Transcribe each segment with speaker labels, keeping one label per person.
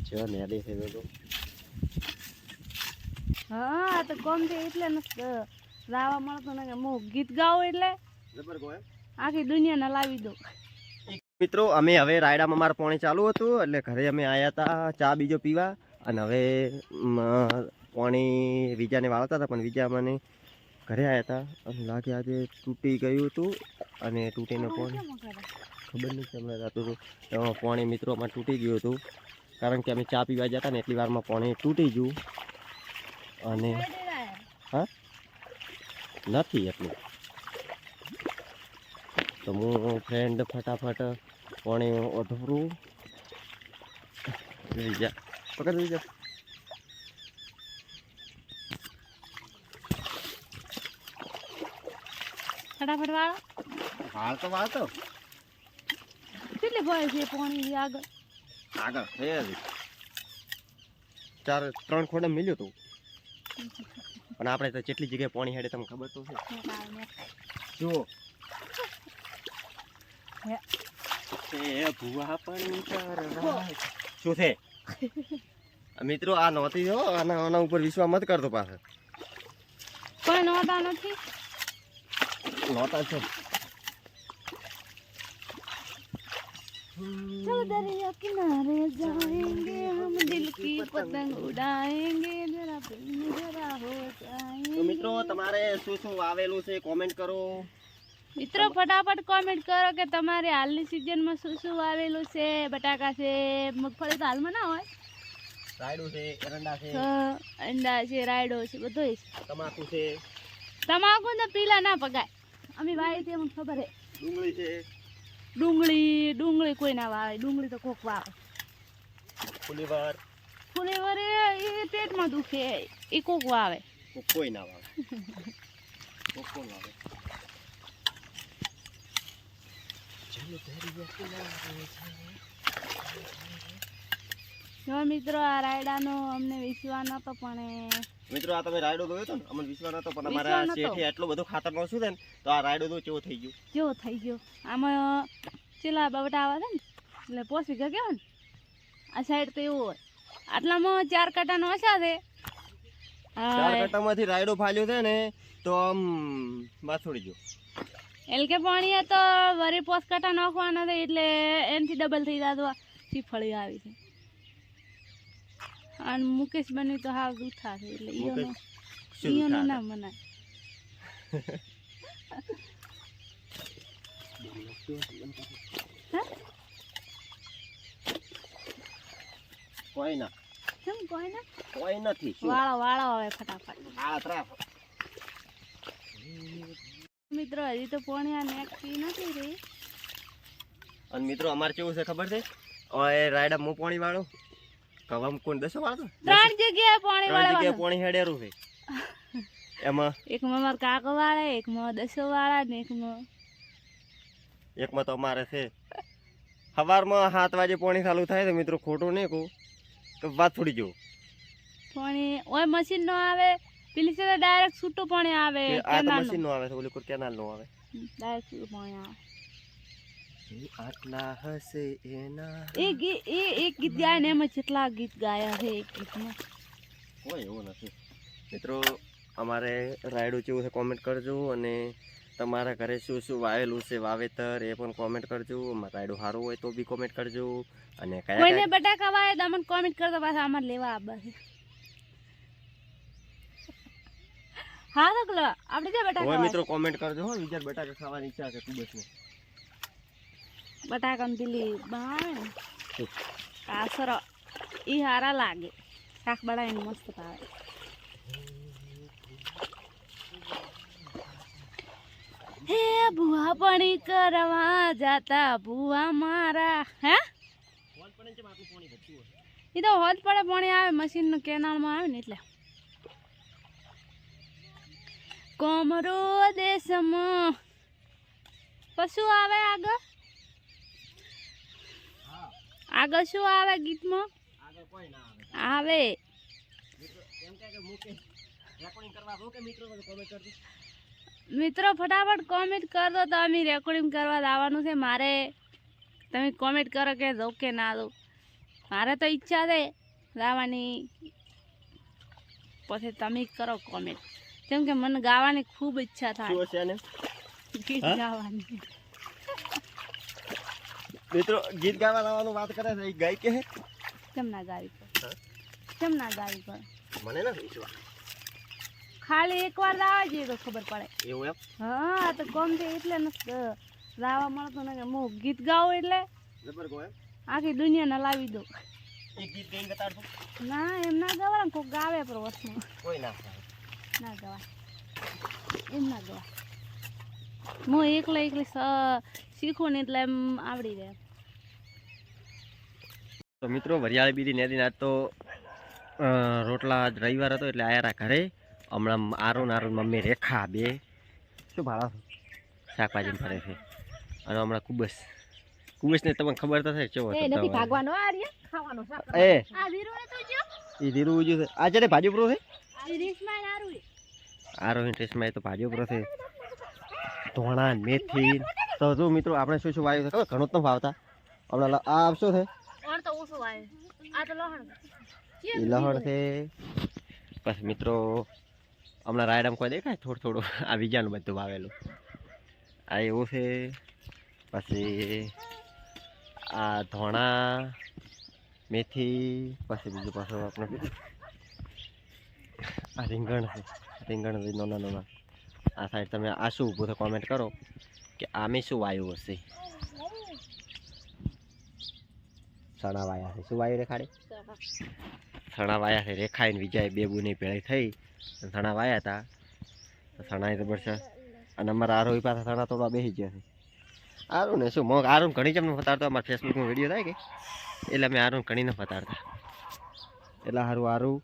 Speaker 1: જો નેડી છે તો
Speaker 2: હા તો કોમ છે એટલે ન રાવા મળતો ને કે હું ગીત ગાઉં એટલે
Speaker 1: જબર ગોય
Speaker 2: આખી દુનિયાને લાવી દઉં.
Speaker 1: મિત્રો અમે હવે રાયડામાં મારું પાણી ચાલુ હતું એટલે ઘરે અમે આવ્યા હતા ચા બીજો પીવા અને હવે પાણી બીજાને વાળતા હતા પણ બીજા મને ઘરે આવ્યા હતા અને લાગે આજે તૂટી ગયું હતું અને તૂટીને પાણી ખબર નહીં હમણાં જતું હતું એમાં પાણી મિત્રોમાં તૂટી ગયું હતું કારણ કે અમે ચા પીવા જતા ને એટલી વારમાં પાણી તૂટી ગયું અને હા નથી એટલું તો હું ફ્રેન્ડ ફટાફટ પાણી ઓઢવું લઈ જા પકડ લઈ જા
Speaker 2: ફટાફટ વાળો
Speaker 1: વાળતો
Speaker 2: કેટલી ભય છે પાણી આગળ
Speaker 1: આગળ છે ચાર 3 ખોડા મિલ્યો તું પણ આપણે તો કેટલી જગ્યાએ પાણી હેડે તમને ખબર તો છે જો ભૂવા પણ શું છે મિત્રો આ નહોતી હો આના ઉપર વિશ્વાસ મત કરતો પાછળ
Speaker 2: કોઈ નોતા નથી
Speaker 1: નહોતા છે
Speaker 2: चलो दरिया किनारे जाएंगे हम दिल की पतंग उड़ाएंगे जरा जरा हो जाएंगे।
Speaker 1: તો મિત્રો તમારે શું શું વાવેલું છે કોમેન્ટ કરો
Speaker 2: મિત્રો ફટાફટ કોમેન્ટ કરો કે તમારે હાલની સિઝનમાં શું શું વાવેલું છે બટાકા છે મગફળી તો હાલમાં ના હોય
Speaker 1: રાયડું છે એરંડા છે
Speaker 2: અંડા છે રાયડો છે બધું છે
Speaker 1: તમાકુ છે
Speaker 2: તમાકુ ને પીલા ના પગાય અમે વાવી તે મને ખબર હે
Speaker 1: ડુંગળી છે
Speaker 2: ડુંગળી કોઈ ના વાવે ડુંગળી તો કોક વાવે
Speaker 1: ફુલીવર
Speaker 2: એ પેટમાં દુખે એ કોક વાવે
Speaker 1: કોઈ ના વાવે કોણ વાવે
Speaker 2: જો મિત્રો આ રાયડાનો અમને વિશ્વાસ નતો પણ
Speaker 1: મિત્રો આ તમે રાયડો દોયો તો ને અમને વિશ્વાસ નતો પણ અમારા શેઠે એટલું બધું ખાતર નોશું ને તો આ રાયડો દો કેવો થઈ ગયો
Speaker 2: કેવો થઈ ગયો આમાં ચેલા બબટા આવે છે ને એટલે પોસી ગયા કેવો ને આ સાઈડ તો એવું હોય આટલામાં 4 કાંટાનો ઓછા છે
Speaker 1: 4 કાંટામાંથી રાયડો ફાલ્યો છે ને તો આમ માથોડી ગયો
Speaker 2: એટલે કે પાણી તો વરી પોસ કાંટા નાખવાના છે એટલે એનથી ડબલ થઈ જતો ચીફળી આવી છે અને મુકેશ બની તો હાવ દુઠા છે એટલે ઈયોનો ના મનાય
Speaker 1: કોઈ ના
Speaker 2: કેમ કોઈ ના
Speaker 1: કોઈ નથી
Speaker 2: વાળો હવે ફટાફટ
Speaker 1: આ ત્રાફ
Speaker 2: મિત્રો હજી તો પાણી આ નેકતી નથી રહી
Speaker 1: અને મિત્રો અમારે કેવું છે ખબર છે ઓય રાયડા મો પાણી વાળો કવામ કોણ 10 વાળો
Speaker 2: 3 જગ્યાએ પાણી વાળો
Speaker 1: 3 જગ્યાએ પાણી હેડેરું છે એમાં
Speaker 2: એકમાં માર કાકો વાળે એકમાં 10 વાળા ને
Speaker 1: એકમાં તો અમારે છે સવારમાં 7 વાગે પાણી ચાલુ થાય તો મિત્રો ખોટું નહીં કહું તો વાત થોડી જો
Speaker 2: પાણી ઓય મશીન નો આવે પેલી છે ડાયરેક્ટ છૂટું પાણી આવે
Speaker 1: આ તો મશીન નો આવે તો ઓલી કેનાલ નો આવે
Speaker 2: ડાયરેક્ટ છૂટું પાણી આવે
Speaker 1: આટલા હસે એના
Speaker 2: એક ગીત ગાય ને એમાં કેટલા ગીત ગાયા છે એક ગીતમાં
Speaker 1: કોઈ એવું નથી મિત્રો અમારે રાયડું કેવું છે કોમેન્ટ કરજો અને તમારા ઘરે શું શું વાવેલું છે વાવેતર એ પણ કોમેન્ટ કરજો રાયડું સારું હોય તો બી કોમેન્ટ કરજો અને કયા
Speaker 2: કોઈને બટાકા વાવે તો અમને કોમેન્ટ કરજો પાછા અમારે લેવા આબા છે હા તો આપણે જે બટાકા
Speaker 1: હોય મિત્રો કોમેન્ટ કરજો હો વિચાર બટાકા ખાવાની ઈચ્છા છે ખૂબ જ
Speaker 2: બટાકા પેલી બનાવે ને કાસર ઈ હારા લાગે શાક બનાવીને મસ્ત ભાવે હે ભૂવા પાણી કરવા જાતા ભૂવા મારા હે એ તો હોજ પડે પાણી આવે મશીન નો કેનાલમાં આવે ને એટલે કોમરો દેશમાં પશુ આવે આગળ શું આવે ગીતમાં આવે મિત્રો ફટાફટ કોમેન્ટ કરો તો અમે રેકોર્ડિંગ કરવા આવવાનું છે મારે તમે કોમેન્ટ કરો કે દો કે ના દો મારે તો ઈચ્છા છે ગાવાની, પછી તમે કરો કોમેન્ટ, કેમ કે મને ગાવાની ખૂબ ઈચ્છા થાય,
Speaker 1: શું હશે આને
Speaker 2: ગીત
Speaker 1: હા?
Speaker 2: ગાવાની.
Speaker 1: મિત્રો ગીત ગાવા લાવવાનું વાત કરે છે, એ ગાય કે હે?
Speaker 2: કેમ ના ગાવી
Speaker 1: હા?
Speaker 2: પર, કેમ ના ગાવી પર,
Speaker 1: મને ના વિશ્વાસ.
Speaker 2: ખાલી એકવાર ગાવા જઈએ તો ખબર પડે.
Speaker 1: એવું એમ?
Speaker 2: હા તો કોમ છે એટલે નથી ગાવા મળતું ને, કે હું ગીત ગાઉં એટલે
Speaker 1: જબર ગો એમ?
Speaker 2: આખી દુનિયાને લાવી દઉં.
Speaker 1: એક ગીત ગાઈને બતાડતો?
Speaker 2: ના એમ ના ગવાય ને, કોઈક ગાવે પર વસ્તુમાં
Speaker 1: કોઈ ના થાય.
Speaker 2: ના ગવાય, એમ ના ગવાય. હું એકલી શીખું ને એટલે એમ આવડી રહે.
Speaker 1: તો મિત્રો વરિયાળી બીજી નેદી આજ તો રોટલા આજ રવિવાર હતો એટલે આયા તા ઘરે. હમણાં આરું મમ્મી રેખા બે શું ભાડા શાકભાજી ફરે છે, અને હમણાં કુબસ ને તમને ખબર તો થાય કેવો
Speaker 2: નથી ભાગવાનો આ રે ખાવાનો શાક.
Speaker 1: એ
Speaker 2: આ વીરો ને તો જો
Speaker 1: એ ધીરું ઉજ્યું છે આ છે ભાજી પ્રો છે
Speaker 2: આ રીસમાં આરું રે.
Speaker 1: આરોહી ટેસ્ટમાં એ તો ભાજી પ્રો છે, ધોણા મેથી. તો જો મિત્રો આપણે શું વાવ્યું છે ખબર, ઘણું જ ન ભાવતા. હમણાં આ શું છે,
Speaker 2: ઓર તો ઓછું આવે, આ તો લહણ
Speaker 1: એ લહણ છે. પછી મિત્રો હમણાં રાયડામ કોઈ દેખાય થોડું આ બીજાનું બધું વાવેલું આ એવું છે. પછી આ ધોણા મેથી, પછી બીજું પાછું આપણે આ રીંગણ છે, રીંગણ નાના. આ સાઈડ તમે આ શું ઊભું છે કોમેન્ટ કરો કે આમે શું વાયું હશે. ચણા વાયા છે, શું વાયું રેખાડે? ચણા વાયા છે, રેખાઈને વિજાય બે બુની ભેળી થઈ ચણા વાયા હતા. ચણા જબર છે, અને અમારા આરોહી પાસે ચણા તોડવા બેસી ગયા છે. આરું ને શું મગ આરું ઘણી જમને ફતાડતો, અમારા ફેસબુકમાં વિડીયો થાય કે એટલે અમે આરું ઘણી ન ફતાડતા, એટલે આરું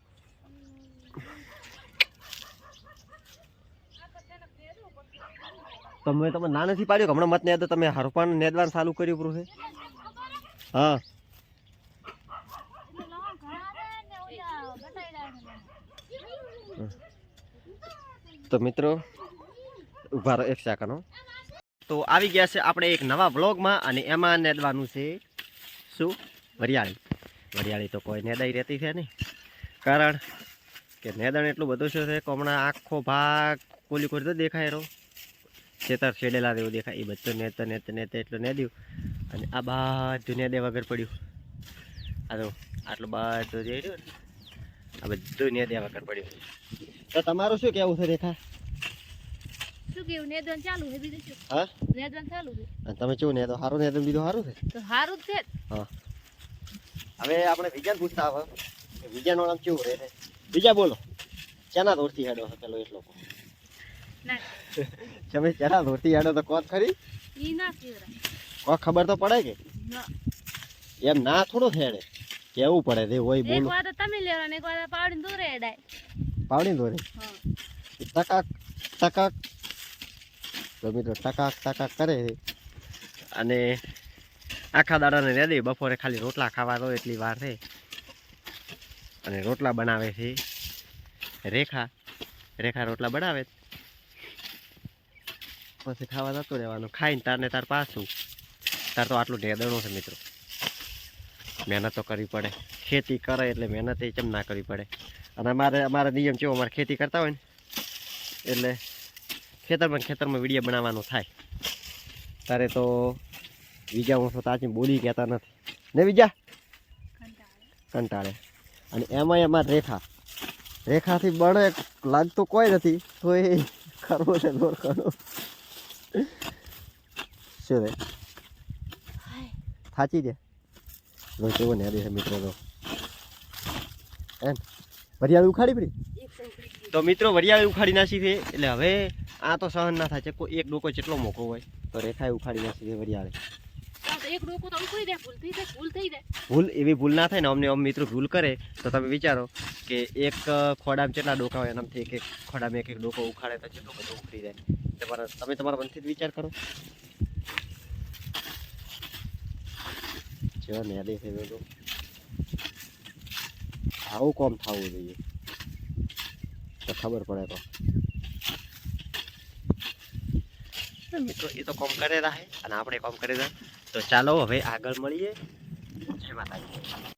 Speaker 1: તમે ના નથી પાડ્યું હમણાં મત નેદો, તમે હરપાન નેદવાનું ચાલુ કર્યું પૂરું છે. હા તો મિત્રો ઉભા રહો એક સેકન્ડ. તો આવી ગયા છે આપણે એક નવા બ્લોગમાં, અને એમાં નેદવાનું છે શું, વરિયાળી તો કોઈ નેદાઈ રહેતી છે નહીં, કારણ કે નેદણ એટલું બધું શું છે કે હમણાં આખો ભાગ કોલી તો દેખાય રહ્યો, ખેતર છેડેલા એવું દેખાય, એ બધું નેતા એટલું નેદ્યું, અને આ બધું નેદે વગર પડ્યું. આ તો આટલું બધું રેડ્યું ને, આ બધું નેદે વગર પડ્યું. તો તમારું શું કહેવું છે રેખા?
Speaker 2: શું કેવું, નેદન ચાલુ છે બીજું શું?
Speaker 1: હા
Speaker 2: નેદન ચાલુ છે.
Speaker 1: અને તમે કેવું નેદો? સારું નેદો બીજું સારું છે
Speaker 2: તો સારું જ છે.
Speaker 1: હા હવે આપણે વિજ્ઞાન પૂછતા આવે કે વિજ્ઞાન નામ કેવું રહે છે? બીજા બોલો, ચેના દોરથી હેડો છે પેલો એટલો
Speaker 2: ના
Speaker 1: તમે ચેના દોરથી હેડો તો કોણ ખરી
Speaker 2: ઈ ના કેવરા.
Speaker 1: કોઈ ખબર તો પડે કે
Speaker 2: ના
Speaker 1: એમ ના થોડો હેડે, કેવું પડે તે હોય
Speaker 2: એક
Speaker 1: બોલો.
Speaker 2: વાર તો તમે લેવા ને એક વાર પાવડી દૂરે એડાય.
Speaker 1: પાવડી દોરે
Speaker 2: હા
Speaker 1: ટકાક ટકાક, તો મિત્રો ટકાક કરે છે, અને આખા દાડાને રેડી બપોરે ખાલી રોટલા ખાવા દો એટલી વાર છે. અને રોટલા બનાવે છે રેખા રોટલા બનાવે, પછી ખાવા જતું રહેવાનું, ખાઈને તારને તાર પાછું. તાર તો આટલું ઢેદણું છે મિત્રો, મહેનત તો કરવી પડે, ખેતી કરે એટલે મહેનત એ ચમ ના કરવી પડે. અને અમારે નિયમ કેવો, અમારે ખેતી કરતા હોય ને એટલે ખેતરમાં વિડીયો બનાવવાનું થાય. તારે તો બીજા હું તાજી બોલી કહેતા નથી ને, બીજા કંટાળે. અને એમાં અમારે રેખાથી બળે લાગતું કોઈ નથી, તો એ કરવો છે દોર કરો શું રે થાચી દે જો કેવો ને દે મિત્રો. તો એમ વરિયાળી ઉખાડી પડી, તો મિત્રો વરિયાળી ઉખાડી નાખી છે, એટલે હવે આ તો સહન ના થાય છે. કોઈ એક ડોકો જેટલો મોકો હોય તો રેખાએ ઉખાડી નાખી છે વરિયાળી.
Speaker 2: એક ડોકો તો ઉખડી દે, ભૂલ થઈ જાય.
Speaker 1: ભૂલ એવી ભૂલ ના થાય ને, અમને મિત્રો ભૂલ કરે તો તમે વિચારો કે એક ખોડામાં કેટલા ડોકા હોય, એનામાંથી એક ખોડામાં એક ડોકો ઉખાડે તો કેટલો બધો ઉખડી જાય. તમે તમારા મનથી જ વિચાર કરો. જો ને દે છે બધું આવું કોમ થવું જોઈએ તો ખબર પડે. તો મિત્રો એ તો કોમ કરે રહે અને આપણે કોમ કરી રહ્યા. તો ચાલો હવે આગળ મળીએ. જય માતાજી.